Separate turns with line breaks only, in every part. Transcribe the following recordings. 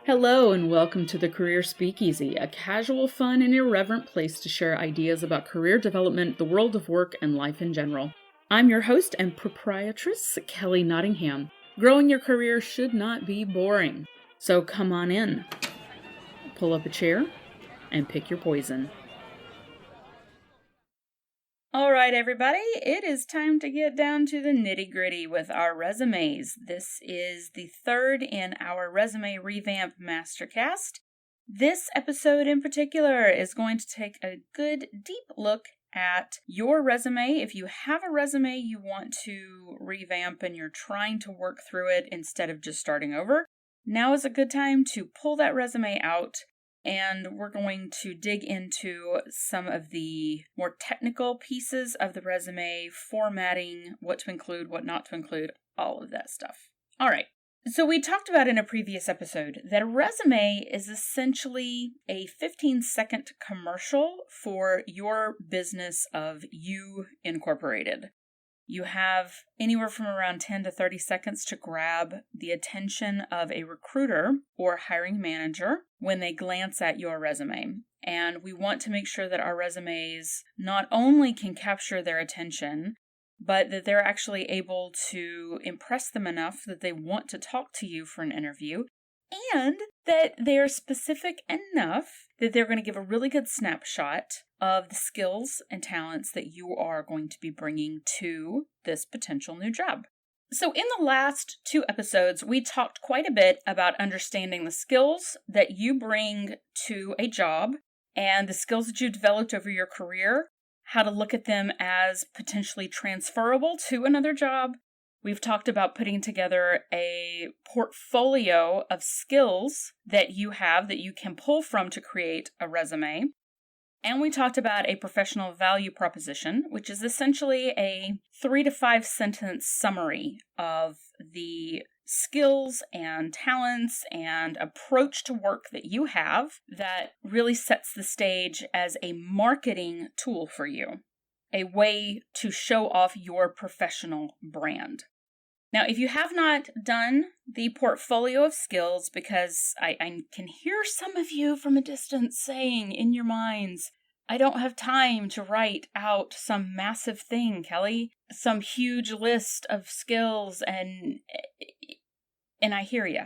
Hello and welcome to the Career Speakeasy, a casual, fun, and irreverent place to share ideas about career development, the world of work, and life in general. I'm your host and proprietress, Kelly Nottingham. Growing your career should not be boring, so come on in, pull up a chair, and pick your poison. All right, everybody, it is time to get down to the nitty-gritty with our resumes. This is the third in our Resume Revamp Mastercast. This episode in particular is going to take a good deep look at your resume. If you have a resume you want to revamp and you're trying to work through it instead of just starting over, now is a good time to pull that resume out. And we're going to dig into some of the more technical pieces of the resume, formatting, what to include, what not to include, all of that stuff. All right. So we talked about in a previous episode that a resume is essentially a 15-second commercial for your business of You Incorporated. You have anywhere from around 10 to 30 seconds to grab the attention of a recruiter or hiring manager when they glance at your resume. And we want to make sure that our resumes not only can capture their attention, but that they're actually able to impress them enough that they want to talk to you for an interview, and that they're specific enough that they're going to give a really good snapshot of the skills and talents that you are going to be bringing to this potential new job. So in the last two episodes, we talked quite a bit about understanding the skills that you bring to a job and the skills that you developed over your career, how to look at them as potentially transferable to another job. We've talked about putting together a portfolio of skills that you have that you can pull from to create a resume. And we talked about a professional value proposition, which is essentially a 3 to 5 sentence summary of the skills and talents and approach to work that you have that really sets the stage as a marketing tool for you, a way to show off your professional brand. Now, if you have not done the portfolio of skills, because I can hear some of you from a distance saying in your minds, I don't have time to write out some massive thing, Kelly, some huge list of skills, and I hear you.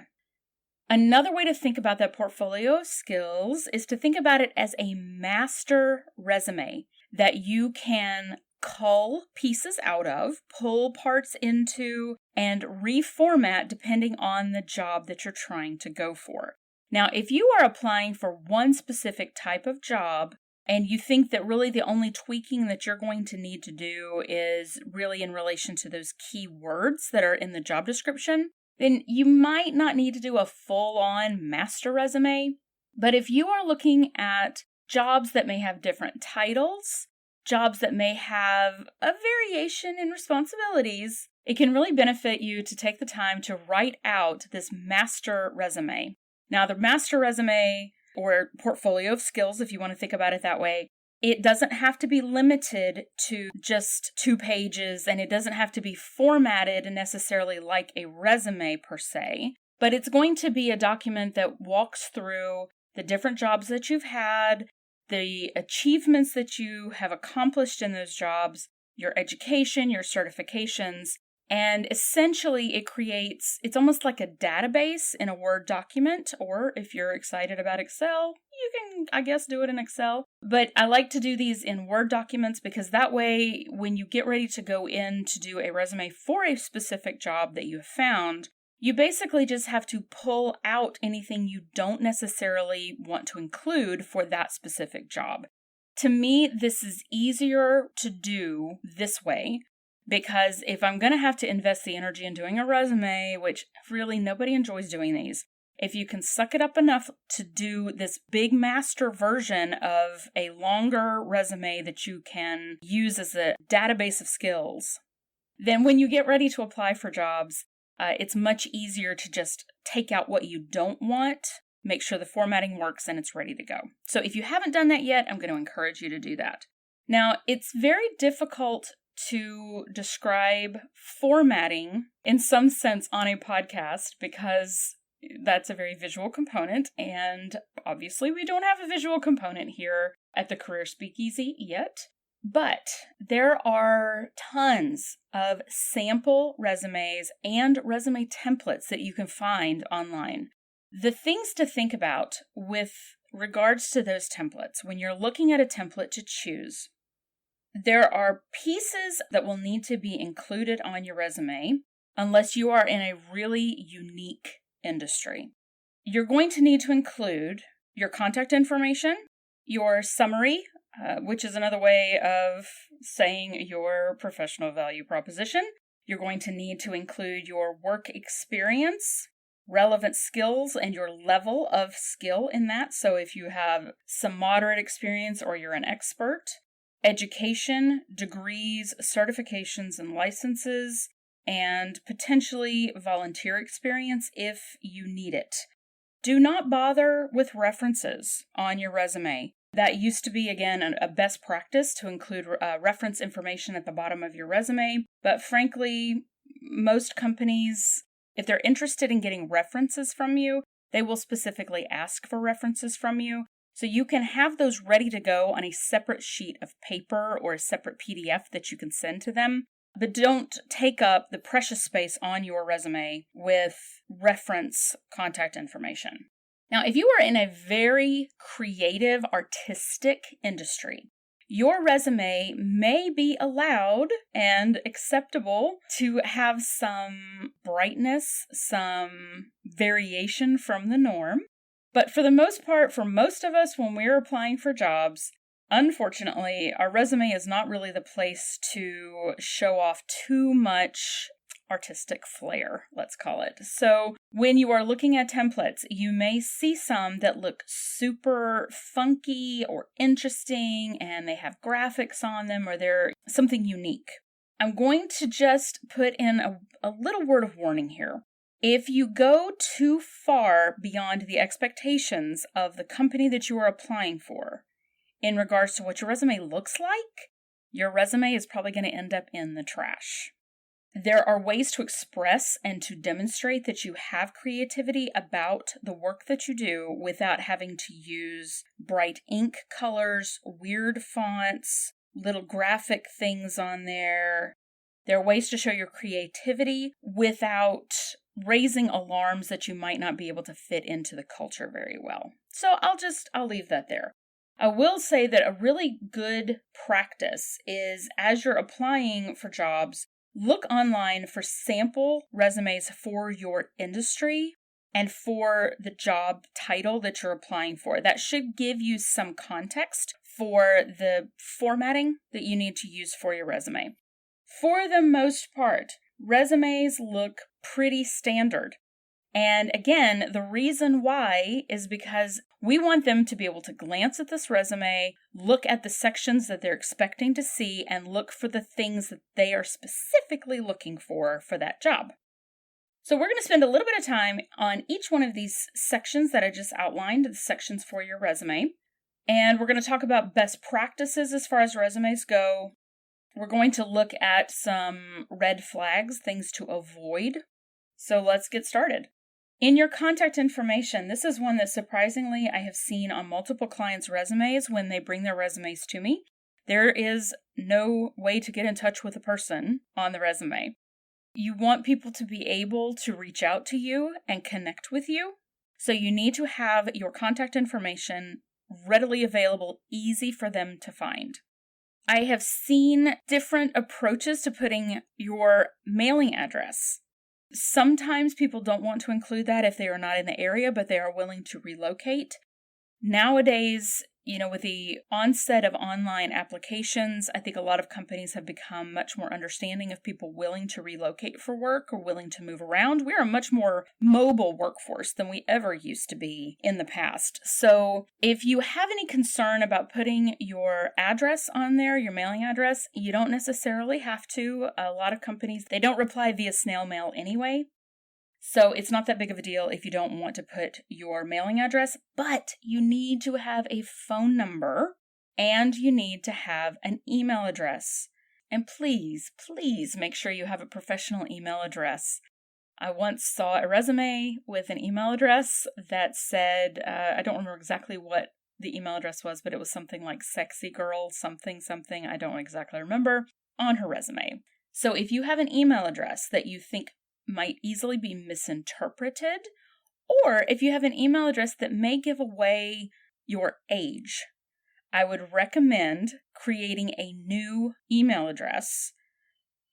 Another way to think about that portfolio of skills is to think about it as a master resume that you can cull pieces out of, pull parts into, and reformat depending on the job that you're trying to go for. Now, if you are applying for one specific type of job and you think that really the only tweaking that you're going to need to do is really in relation to those key words that are in the job description, then you might not need to do a full-on master resume. But if you are looking at jobs that may have different titles, jobs that may have a variation in responsibilities, it can really benefit you to take the time to write out this master resume. Now, the master resume or portfolio of skills, if you want to think about it that way, it doesn't have to be limited to just 2 pages, and it doesn't have to be formatted necessarily like a resume per se, but it's going to be a document that walks through the different jobs that you've had, the achievements that you have accomplished in those jobs, your education, your certifications, and essentially it's almost like a database in a Word document, or if you're excited about Excel, you can, I guess, do it in Excel. But I like to do these in Word documents because that way, when you get ready to go in to do a resume for a specific job that you have found, you basically just have to pull out anything you don't necessarily want to include for that specific job. To me, this is easier to do this way because if I'm going to have to invest the energy in doing a resume, which really nobody enjoys doing these, if you can suck it up enough to do this big master version of a longer resume that you can use as a database of skills, then when you get ready to apply for jobs, it's much easier to just take out what you don't want, make sure the formatting works, and it's ready to go. So if you haven't done that yet, I'm going to encourage you to do that. Now, it's very difficult to describe formatting in some sense on a podcast because that's a very visual component, and obviously we don't have a visual component here at the Career Speakeasy yet. But there are tons of sample resumes and resume templates that you can find online. The things to think about with regards to those templates, when you're looking at a template to choose, there are pieces that will need to be included on your resume unless you are in a really unique industry. You're going to need to include your contact information, your summary, which is another way of saying your professional value proposition. You're going to need to include your work experience, relevant skills, and your level of skill in that. So if you have some moderate experience or you're an expert, education, degrees, certifications, and licenses, and potentially volunteer experience if you need it. Do not bother with references on your resume. That used to be, again, a best practice to include reference information at the bottom of your resume. But frankly, most companies, if they're interested in getting references from you, they will specifically ask for references from you. So you can have those ready to go on a separate sheet of paper or a separate PDF that you can send to them. But don't take up the precious space on your resume with reference contact information. Now, if you are in a very creative, artistic industry, your resume may be allowed and acceptable to have some brightness, some variation from the norm. But for the most part, for most of us, when we're applying for jobs, unfortunately, our resume is not really the place to show off too much artistic flair, let's call it. So when you are looking at templates, you may see some that look super funky or interesting, and they have graphics on them, or they're something unique. I'm going to just put in a little word of warning here. If you go too far beyond the expectations of the company that you are applying for in regards to what your resume looks like, your resume is probably going to end up in the trash. There are ways to express and to demonstrate that you have creativity about the work that you do without having to use bright ink colors, weird fonts, little graphic things on there. There are ways to show your creativity without raising alarms that you might not be able to fit into the culture very well. So I'll leave that there. I will say that a really good practice is, as you're applying for jobs, look online for sample resumes for your industry and for the job title that you're applying for. That should give you some context for the formatting that you need to use for your resume. For the most part, resumes look pretty standard. And again, the reason why is because we want them to be able to glance at this resume, look at the sections that they're expecting to see, and look for the things that they are specifically looking for that job. So we're going to spend a little bit of time on each one of these sections that I just outlined, the sections for your resume. And we're going to talk about best practices as far as resumes go. We're going to look at some red flags, things to avoid. So let's get started. In your contact information, this is one that surprisingly I have seen on multiple clients' resumes when they bring their resumes to me. There is no way to get in touch with a person on the resume. You want people to be able to reach out to you and connect with you. So you need to have your contact information readily available, easy for them to find. I have seen different approaches to putting your mailing address. Sometimes people don't want to include that if they are not in the area, but they are willing to relocate. Nowadays, with the onset of online applications, I think a lot of companies have become much more understanding of people willing to relocate for work or willing to move around. We're a much more mobile workforce than we ever used to be in the past. So if you have any concern about putting your address on there, your mailing address, you don't necessarily have to. A lot of companies, they don't reply via snail mail anyway. So it's not that big of a deal if you don't want to put your mailing address, but you need to have a phone number and you need to have an email address. And please, please make sure you have a professional email address. I once saw a resume with an email address that said, I don't remember exactly what the email address was, but it was something like sexy girl, something, I don't exactly remember, on her resume. So if you have an email address that you think might easily be misinterpreted, or if you have an email address that may give away your age, I would recommend creating a new email address.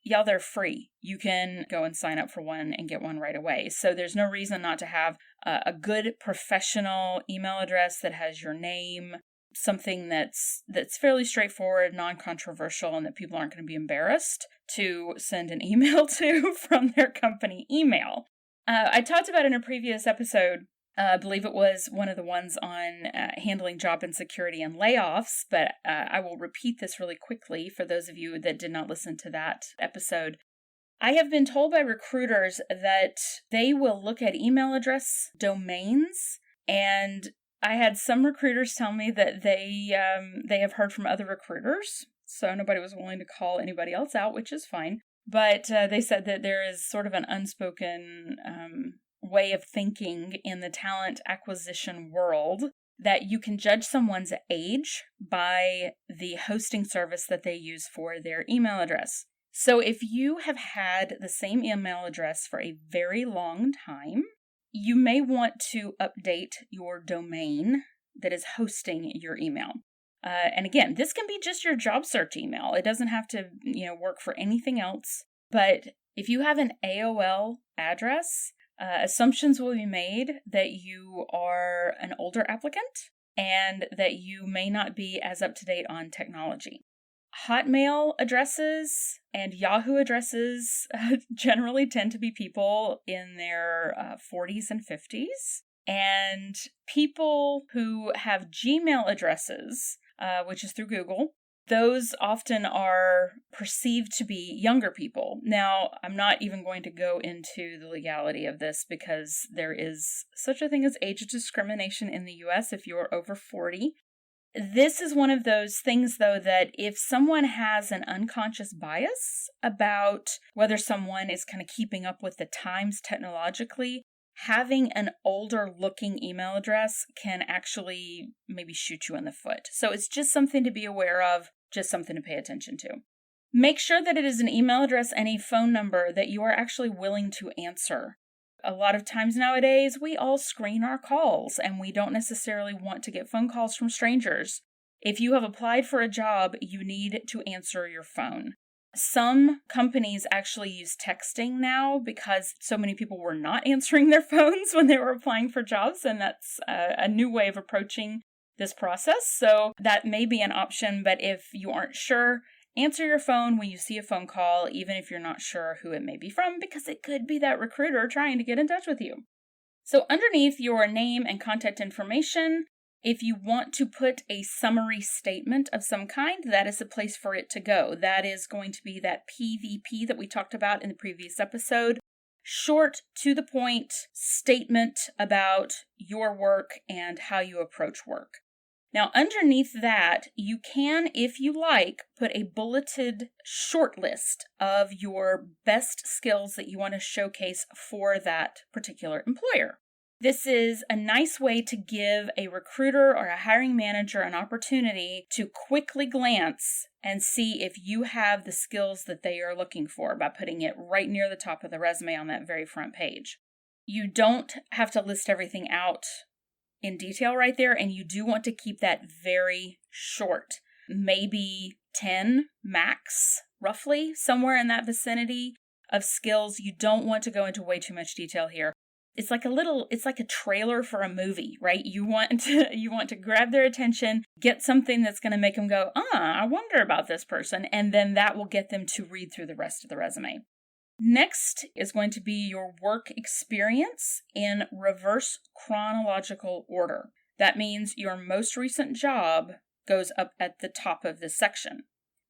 Yeah, they're free. You can go and sign up for one and get one right away. So there's no reason not to have a good professional email address that has your name, something that's fairly straightforward, non-controversial, and that people aren't going to be embarrassed to send an email to from their company email. I talked about in a previous episode, I believe it was one of the ones on handling job insecurity and layoffs, but I will repeat this really quickly for those of you that did not listen to that episode. I have been told by recruiters that they will look at email address domains, and I had some recruiters tell me that they have heard from other recruiters, so nobody was willing to call anybody else out, which is fine. But they said that there is sort of an unspoken way of thinking in the talent acquisition world that you can judge someone's age by the hosting service that they use for their email address. So if you have had the same email address for a very long time, you may want to update your domain that is hosting your email. And again, this can be just your job search email. It doesn't have to, work for anything else. But if you have an AOL address, assumptions will be made that you are an older applicant and that you may not be as up to date on technology. Hotmail addresses and Yahoo addresses generally tend to be people in their 40s and 50s. And people who have Gmail addresses, which is through Google, those often are perceived to be younger people. Now, I'm not even going to go into the legality of this because there is such a thing as age discrimination in the US if you are over 40. This is one of those things, though, that if someone has an unconscious bias about whether someone is kind of keeping up with the times technologically, having an older looking email address can actually maybe shoot you in the foot. So it's just something to be aware of, just something to pay attention to. Make sure that it is an email address and a phone number that you are actually willing to answer. A lot of times nowadays, we all screen our calls and we don't necessarily want to get phone calls from strangers. If you have applied for a job, you need to answer your phone. Some companies actually use texting now because so many people were not answering their phones when they were applying for jobs, and that's a new way of approaching this process. So that may be an option, but if you aren't sure, answer your phone when you see a phone call, even if you're not sure who it may be from, because it could be that recruiter trying to get in touch with you. So underneath your name and contact information, if you want to put a summary statement of some kind, that is the place for it to go. That is going to be that PVP that we talked about in the previous episode. Short, to the point statement about your work and how you approach work. Now, underneath that, you can, if you like, put a bulleted short list of your best skills that you want to showcase for that particular employer. This is a nice way to give a recruiter or a hiring manager an opportunity to quickly glance and see if you have the skills that they are looking for by putting it right near the top of the resume on that very front page. You don't have to list everything out in detail right there, and you do want to keep that very short, maybe 10 max, roughly, somewhere in that vicinity of skills. You don't want to go into way too much detail here. It's like a trailer for a movie, right? You want to grab their attention, get something that's going to make them go, I wonder about this person, and then that will get them to read through the rest of the resume. Next is going to be your work experience in reverse chronological order. That means your most recent job goes up at the top of this section.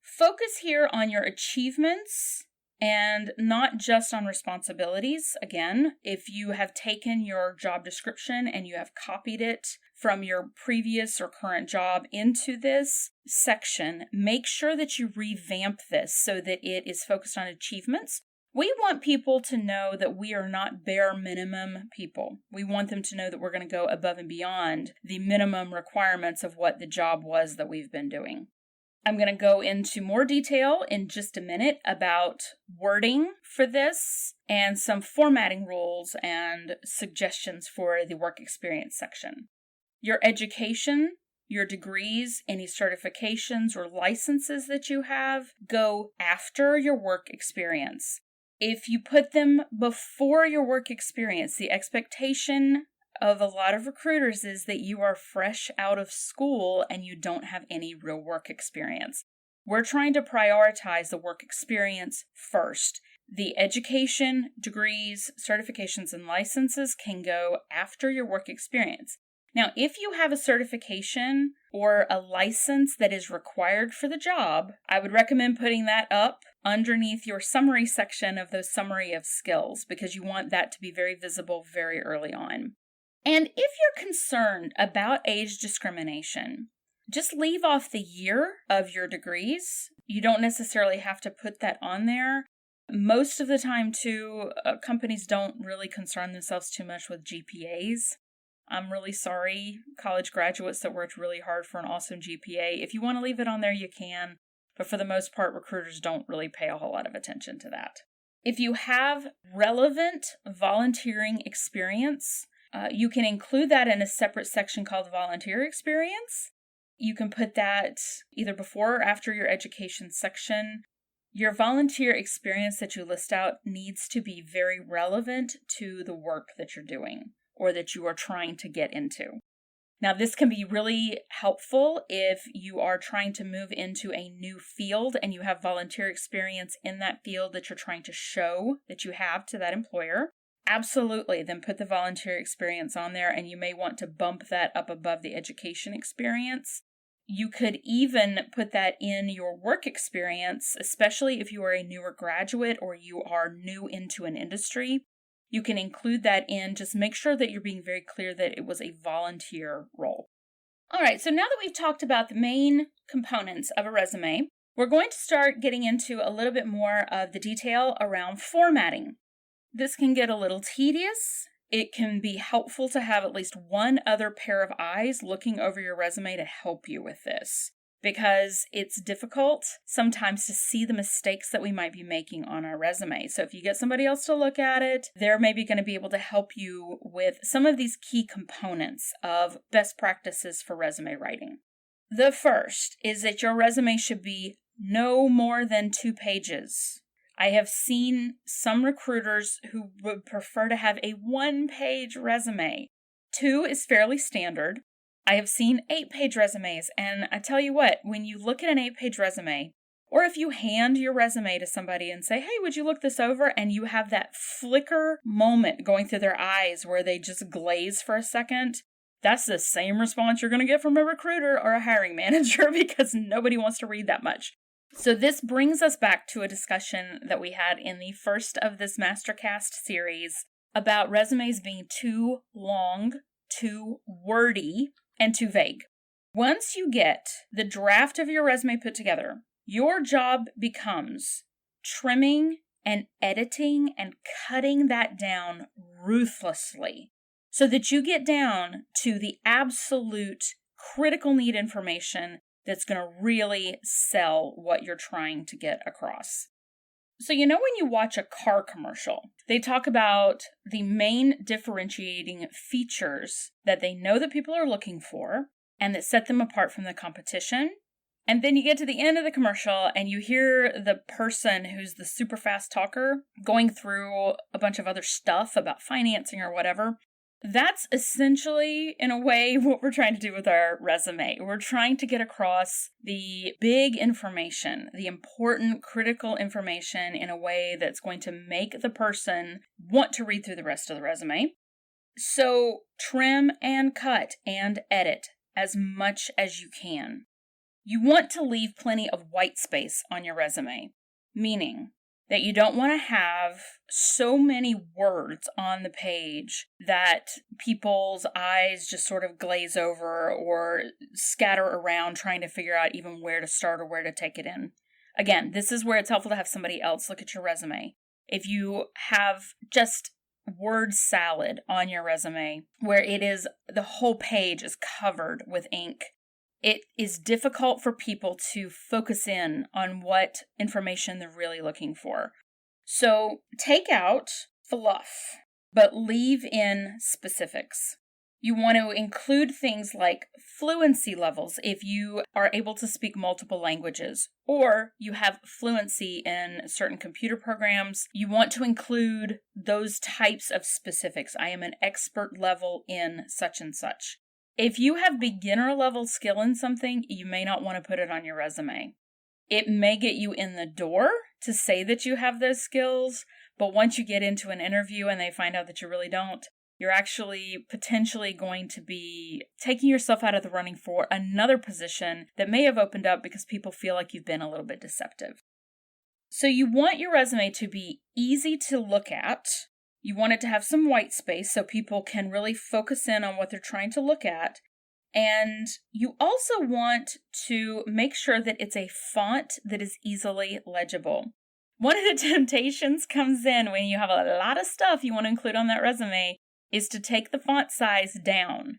Focus here on your achievements and not just on responsibilities. Again, if you have taken your job description and you have copied it from your previous or current job into this section, make sure that you revamp this so that it is focused on achievements We want people to know that we are not bare minimum people. We want them to know that we're going to go above and beyond the minimum requirements of what the job was that we've been doing. I'm going to go into more detail in just a minute about wording for this and some formatting rules and suggestions for the work experience section. Your education, your degrees, any certifications or licenses that you have go after your work experience. If you put them before your work experience, the expectation of a lot of recruiters is that you are fresh out of school and you don't have any real work experience. We're trying to prioritize the work experience first. The education, degrees, certifications, and licenses can go after your work experience. Now, if you have a certification or a license that is required for the job, I would recommend putting that up underneath your summary section of the summary of skills because you want that to be very visible very early on. And if you're concerned about age discrimination, just leave off the year of your degrees. You don't necessarily have to put that on there. Most of the time, too, companies don't really concern themselves too much with GPAs. I'm really sorry, college graduates that worked really hard for an awesome GPA. If you want to leave it on there, you can. But for the most part, recruiters don't really pay a whole lot of attention to that. If you have relevant volunteering experience, you can include that in a separate section called volunteer experience. You can put that either before or after your education section. Your volunteer experience that you list out needs to be very relevant to the work that you're doing or that you are trying to get into. Now, this can be really helpful if you are trying to move into a new field and you have volunteer experience in that field that you're trying to show that you have to that employer. Absolutely, then put the volunteer experience on there, and you may want to bump that up above the education experience. You could even put that in your work experience, especially if you are a newer graduate or you are new into an industry. You can include that in, just make sure that you're being very clear that it was a volunteer role. All right, so now that we've talked about the main components of a resume, we're going to start getting into a little bit more of the detail around formatting. This can get a little tedious. It can be helpful to have at least one other pair of eyes looking over your resume to help you with this, because it's difficult sometimes to see the mistakes that we might be making on our resume. So if you get somebody else to look at it, they're maybe going to be able to help you with some of these key components of best practices for resume writing. The first is that your resume should be no more than 2 pages. I have seen some recruiters who would prefer to have a 1-page resume. 2 is fairly standard. I have seen 8-page resumes, and I tell you what, when you look at an 8-page resume, or if you hand your resume to somebody and say, hey, would you look this over? And you have that flicker moment going through their eyes where they just glaze for a second, that's the same response you're going to get from a recruiter or a hiring manager because nobody wants to read that much. So this brings us back to a discussion that we had in the first of this Mastercast series about resumes being too long, too wordy, and too vague. Once you get the draft of your resume put together, your job becomes trimming and editing and cutting that down ruthlessly so that you get down to the absolute critical need information that's going to really sell what you're trying to get across. So when you watch a car commercial, they talk about the main differentiating features that they know that people are looking for and that set them apart from the competition. And then you get to the end of the commercial and you hear the person who's the super fast talker going through a bunch of other stuff about financing or whatever. That's essentially, in a way, what we're trying to do with our resume. We're trying to get across the big information, the important, critical information in a way that's going to make the person want to read through the rest of the resume. So trim and cut and edit as much as you can. You want to leave plenty of white space on your resume, meaning that you don't want to have so many words on the page that people's eyes just sort of glaze over or scatter around trying to figure out even where to start or where to take it in. Again, this is where it's helpful to have somebody else look at your resume. If you have just word salad on your resume where the whole page is covered with ink, it is difficult for people to focus in on what information they're really looking for. So take out fluff, but leave in specifics. You want to include things like fluency levels if you are able to speak multiple languages, or you have fluency in certain computer programs. You want to include those types of specifics. I am an expert level in such and such. If you have beginner level skill in something, you may not want to put it on your resume. It may get you in the door to say that you have those skills, but once you get into an interview and they find out that you really don't, you're actually potentially going to be taking yourself out of the running for another position that may have opened up because people feel like you've been a little bit deceptive. So you want your resume to be easy to look at. You want it to have some white space so people can really focus in on what they're trying to look at. And you also want to make sure that it's a font that is easily legible. One of the temptations comes in when you have a lot of stuff you want to include on that resume is to take the font size down.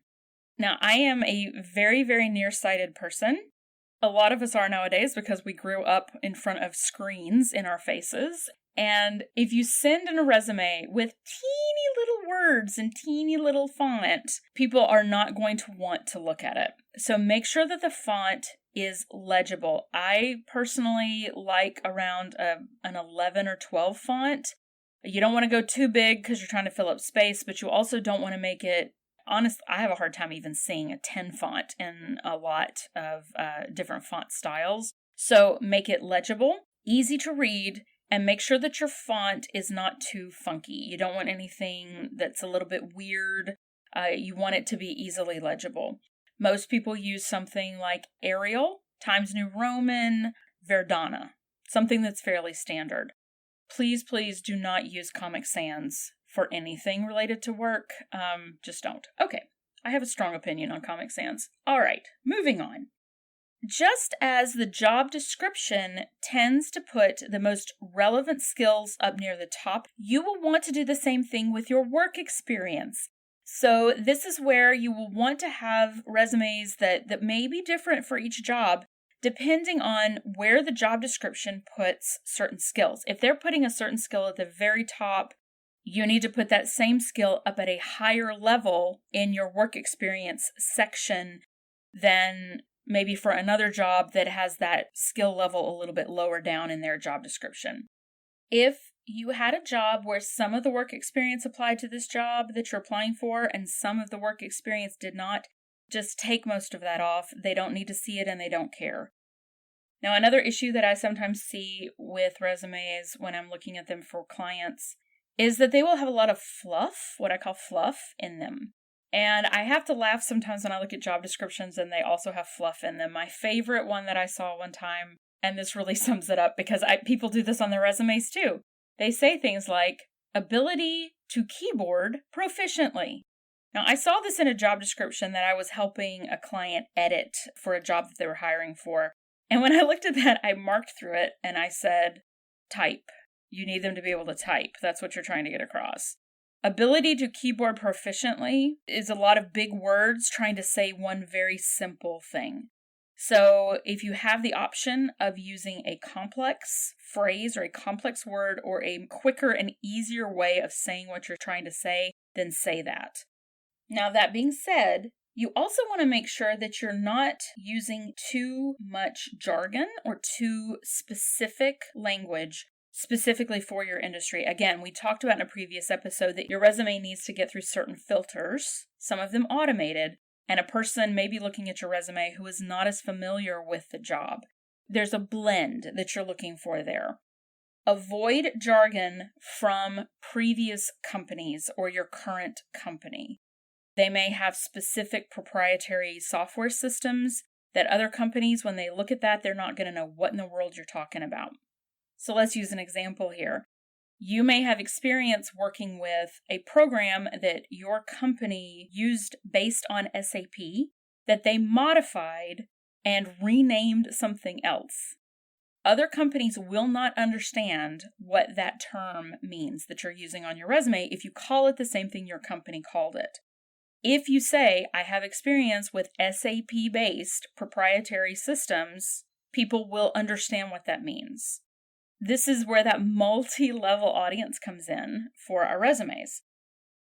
Now, I am a very, very nearsighted person. A lot of us are nowadays because we grew up in front of screens in our faces. And if you send in a resume with teeny little words and teeny little font, people are not going to want to look at it. So make sure that the font is legible. I personally like around an 11 or 12 font. You don't want to go too big because you're trying to fill up space, but you also don't want to make it, honest. I have a hard time even seeing a 10 font in a lot of different font styles. So make it legible, easy to read, and make sure that your font is not too funky. You don't want anything that's a little bit weird. You want it to be easily legible. Most people use something like Arial, Times New Roman, Verdana, something that's fairly standard. Please, please do not use Comic Sans for anything related to work. Just don't. Okay, I have a strong opinion on Comic Sans. All right, moving on. Just as the job description tends to put the most relevant skills up near the top, you will want to do the same thing with your work experience. So this is where you will want to have resumes that may be different for each job, depending on where the job description puts certain skills. If they're putting a certain skill at the very top, you need to put that same skill up at a higher level in your work experience section than maybe for another job that has that skill level a little bit lower down in their job description. If you had a job where some of the work experience applied to this job that you're applying for and some of the work experience did not, just take most of that off. They don't need to see it and they don't care. Now, another issue that I sometimes see with resumes when I'm looking at them for clients is that they will have a lot of fluff, what I call fluff, in them. And I have to laugh sometimes when I look at job descriptions and they also have fluff in them. My favorite one that I saw one time, and this really sums it up because people do this on their resumes too. They say things like, ability to keyboard proficiently. Now, I saw this in a job description that I was helping a client edit for a job that they were hiring for. And when I looked at that, I marked through it and I said, type. You need them to be able to type. That's what you're trying to get across. Ability to keyboard proficiently is a lot of big words trying to say one very simple thing. So if you have the option of using a complex phrase or a complex word or a quicker and easier way of saying what you're trying to say, then say that. Now, that being said, you also want to make sure that you're not using too much jargon or too specific language specifically for your industry. Again, we talked about in a previous episode that your resume needs to get through certain filters, some of them automated, and a person may be looking at your resume who is not as familiar with the job. There's a blend that you're looking for there. Avoid jargon from previous companies or your current company. They may have specific proprietary software systems that other companies, when they look at that, they're not going to know what in the world you're talking about. So let's use an example here. You may have experience working with a program that your company used based on SAP that they modified and renamed something else. Other companies will not understand what that term means that you're using on your resume if you call it the same thing your company called it. If you say, I have experience with SAP-based proprietary systems, people will understand what that means. This is where that multi-level audience comes in for our resumes.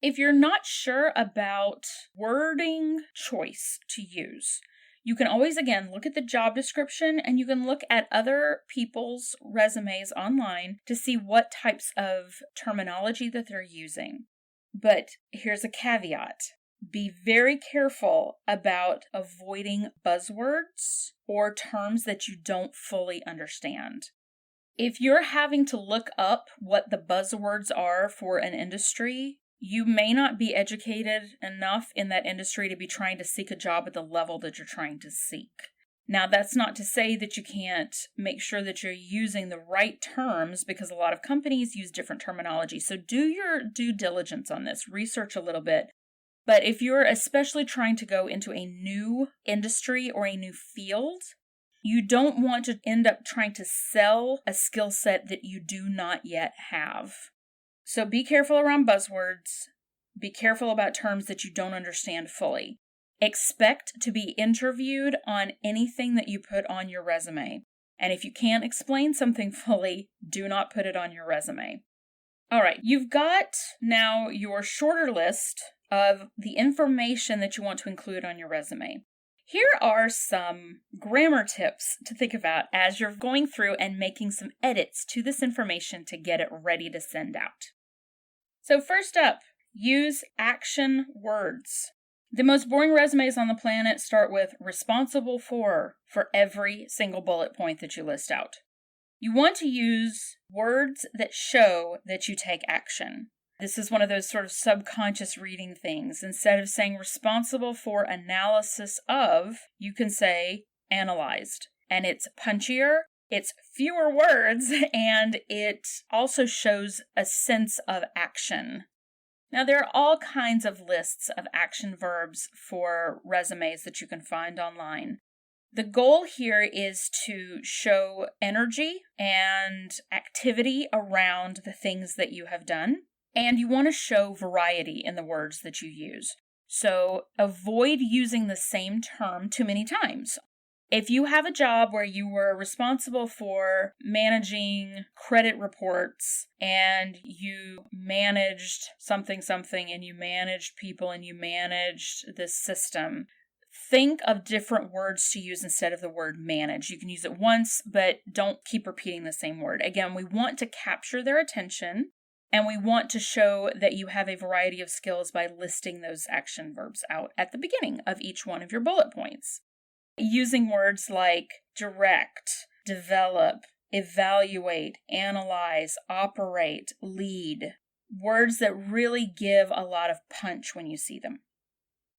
If you're not sure about wording choice to use, you can always, again, look at the job description and you can look at other people's resumes online to see what types of terminology that they're using. But here's a caveat. Be very careful about avoiding buzzwords or terms that you don't fully understand. If you're having to look up what the buzzwords are for an industry, you may not be educated enough in that industry to be trying to seek a job at the level that you're trying to seek. Now, that's not to say that you can't make sure that you're using the right terms, because a lot of companies use different terminology. So do your due diligence on this, research a little bit. But if you're especially trying to go into a new industry or a new field, you don't want to end up trying to sell a skill set that you do not yet have. So be careful around buzzwords. Be careful about terms that you don't understand fully. Expect to be interviewed on anything that you put on your resume. And if you can't explain something fully, do not put it on your resume. All right, you've got now your shorter list of the information that you want to include on your resume. Here are some grammar tips to think about as you're going through and making some edits to this information to get it ready to send out. So first up, use action words. The most boring resumes on the planet start with responsible for every single bullet point that you list out. You want to use words that show that you take action. This is one of those sort of subconscious reading things. Instead of saying responsible for analysis of, you can say analyzed. And it's punchier, it's fewer words, and it also shows a sense of action. Now, there are all kinds of lists of action verbs for resumes that you can find online. The goal here is to show energy and activity around the things that you have done. And you want to show variety in the words that you use. So avoid using the same term too many times. If you have a job where you were responsible for managing credit reports and you managed something and you managed people and you managed this system, think of different words to use instead of the word manage. You can use it once, but don't keep repeating the same word. Again, we want to capture their attention. And we want to show that you have a variety of skills by listing those action verbs out at the beginning of each one of your bullet points. Using words like direct, develop, evaluate, analyze, operate, lead. Words that really give a lot of punch when you see them.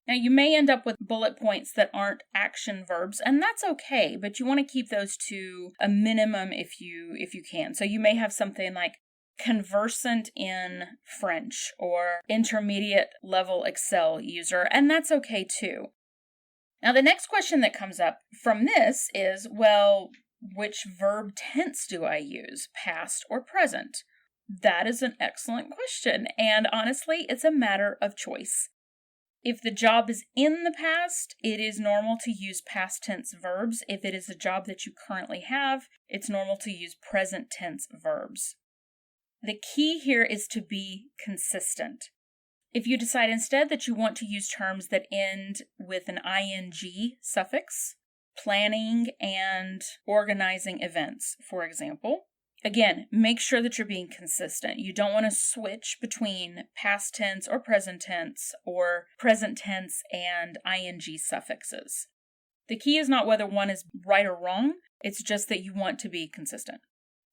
Now, you may end up with bullet points that aren't action verbs, and that's okay, but you want to keep those to a minimum if you can. So you may have something like conversant in French or intermediate level Excel user, and that's okay too. Now, the next question that comes up from this is, well, which verb tense do I use, past or present? That is an excellent question, and honestly, it's a matter of choice. If the job is in the past, it is normal to use past tense verbs. If it is a job that you currently have, it's normal to use present tense verbs. The key here is to be consistent. If you decide instead that you want to use terms that end with an ing suffix, planning and organizing events, for example, again, make sure that you're being consistent. You don't want to switch between past tense or present tense and ing suffixes. The key is not whether one is right or wrong, it's just that you want to be consistent.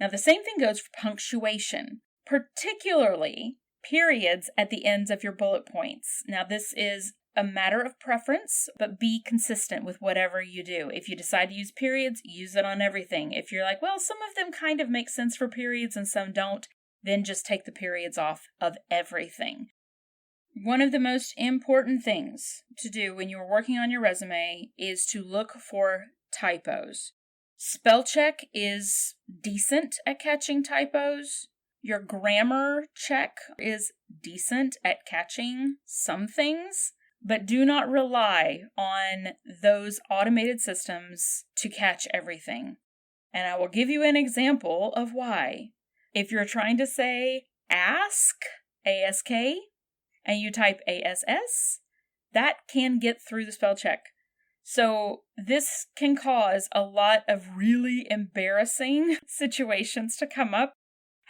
Now, the same thing goes for punctuation, particularly periods at the ends of your bullet points. Now, this is a matter of preference, but be consistent with whatever you do. If you decide to use periods, use it on everything. If you're like, well, some of them kind of make sense for periods and some don't, then just take the periods off of everything. One of the most important things to do when you're working on your resume is to look for typos. Spell check is decent at catching typos. Your grammar check is decent at catching some things, but do not rely on those automated systems to catch everything. And I will give you an example of why. If you're trying to say ask, A-S-K, and you type A-S-S, that can get through the spell check. So this can cause a lot of really embarrassing situations to come up.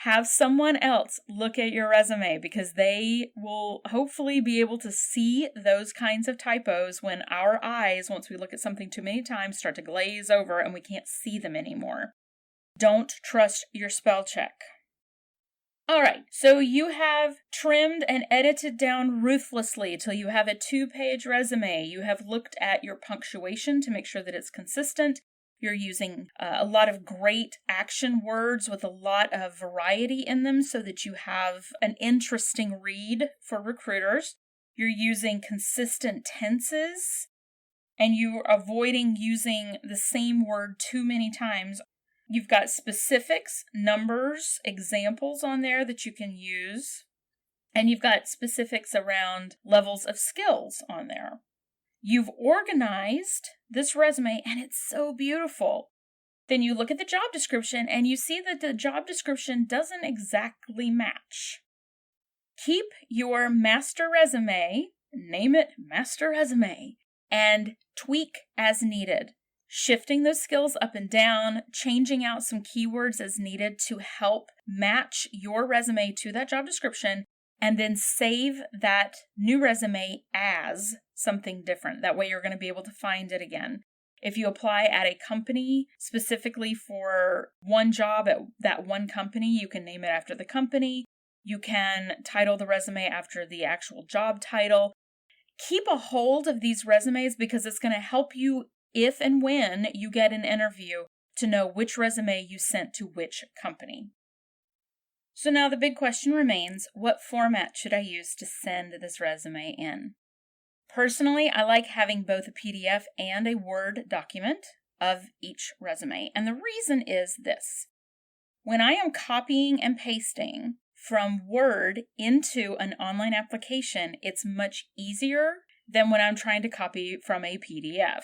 Have someone else look at your resume because they will hopefully be able to see those kinds of typos when our eyes, once we look at something too many times, start to glaze over and we can't see them anymore. Don't trust your spell check. All right, so you have trimmed and edited down ruthlessly till you have a 2-page resume. You have looked at your punctuation to make sure that it's consistent. You're using a lot of great action words with a lot of variety in them so that you have an interesting read for recruiters. You're using consistent tenses, and you're avoiding using the same word too many times. You've got specifics, numbers, examples on there that you can use, and you've got specifics around levels of skills on there. You've organized this resume, and it's so beautiful. Then you look at the job description, and you see that the job description doesn't exactly match. Keep your master resume, name it master resume, and tweak as needed. Shifting those skills up and down, changing out some keywords as needed to help match your resume to that job description, and then save that new resume as something different. That way you're going to be able to find it again. If you apply at a company specifically for one job at that one company, you can name it after the company. You can title the resume after the actual job title. Keep a hold of these resumes because it's going to help you if and when you get an interview to know which resume you sent to which company. So now the big question remains, what format should I use to send this resume in? Personally, I like having both a PDF and a Word document of each resume. And the reason is this. When I am copying and pasting from Word into an online application, it's much easier than when I'm trying to copy from a PDF.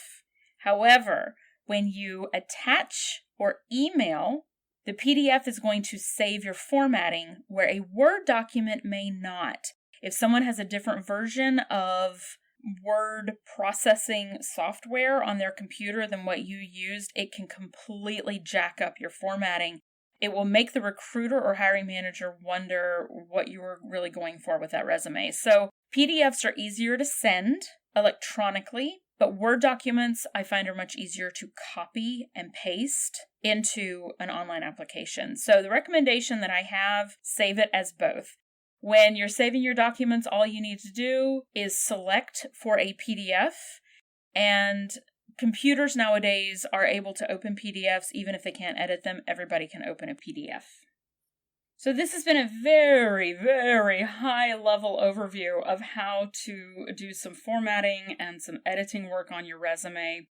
However, when you attach or email, the PDF is going to save your formatting where a Word document may not. If someone has a different version of word processing software on their computer than what you used, it can completely jack up your formatting. It will make the recruiter or hiring manager wonder what you were really going for with that resume. So PDFs are easier to send electronically, but Word documents I find are much easier to copy and paste into an online application. So the recommendation that I have, save it as both. When you're saving your documents, all you need to do is select for a PDF, and computers nowadays are able to open PDFs even if they can't edit them. Everybody can open a PDF. So this has been a very, very high-level overview of how to do some formatting and some editing work on your resume.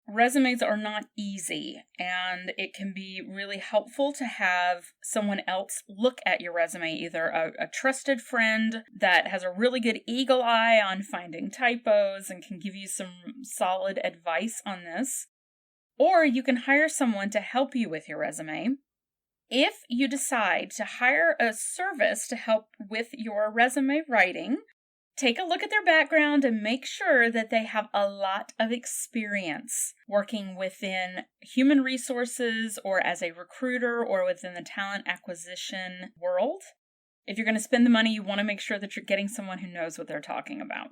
Resumes are not easy, and it can be really helpful to have someone else look at your resume, either a trusted friend that has a really good eagle eye on finding typos and can give you some solid advice on this, or you can hire someone to help you with your resume. If you decide to hire a service to help with your resume writing, take a look at their background and make sure that they have a lot of experience working within human resources or as a recruiter or within the talent acquisition world. If you're going to spend the money, you want to make sure that you're getting someone who knows what they're talking about.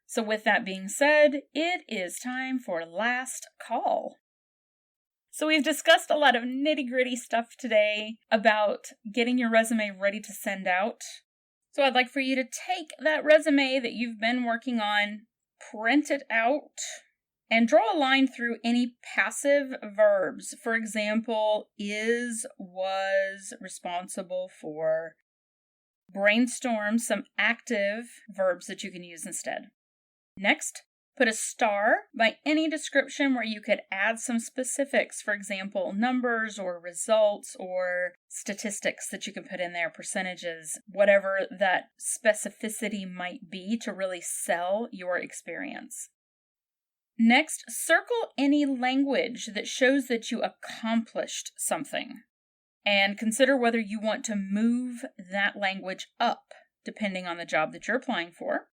So with that being said, it is time for last call. So we've discussed a lot of nitty-gritty stuff today about getting your resume ready to send out. So I'd like for you to take that resume that you've been working on, print it out, and draw a line through any passive verbs. For example, is, was, responsible for. Brainstorm some active verbs that you can use instead. Next, Put a star by any description where you could add some specifics, for example, numbers or results or statistics that you can put in there, percentages, whatever that specificity might be to really sell your experience. Next, circle any language that shows that you accomplished something, and consider whether you want to move that language up, depending on the job that you're applying for.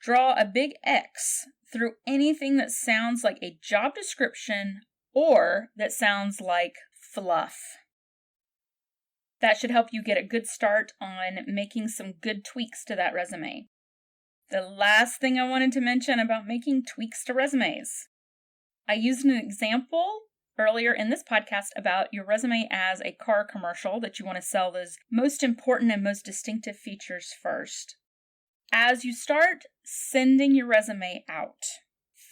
Draw a big X through anything that sounds like a job description or that sounds like fluff. That should help you get a good start on making some good tweaks to that resume. The last thing I wanted to mention about making tweaks to resumes. I used an example earlier in this podcast about your resume as a car commercial that you want to sell those most important and most distinctive features first. As you start sending your resume out,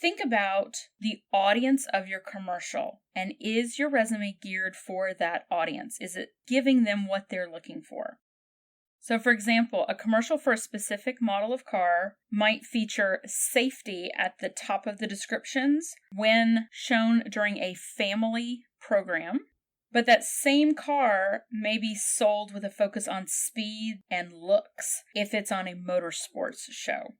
think about the audience of your commercial, and is your resume geared for that audience? Is it giving them what they're looking for? So, for example, a commercial for a specific model of car might feature safety at the top of the descriptions when shown during a family program. But that same car may be sold with a focus on speed and looks if it's on a motorsports show.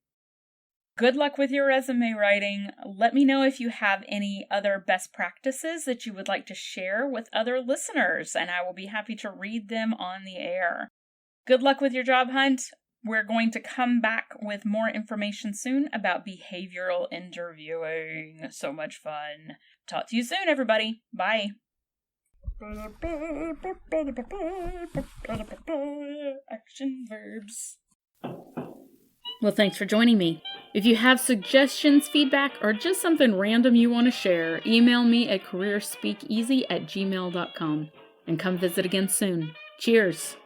Good luck with your resume writing. Let me know if you have any other best practices that you would like to share with other listeners, and I will be happy to read them on the air. Good luck with your job hunt. We're going to come back with more information soon about behavioral interviewing. So much fun. Talk to you soon, everybody. Bye. Action verbs. Well, thanks for joining me. If you have suggestions, feedback, or just something random you want to share, email me at careerspeakeasy@gmail.com and come visit again soon. Cheers.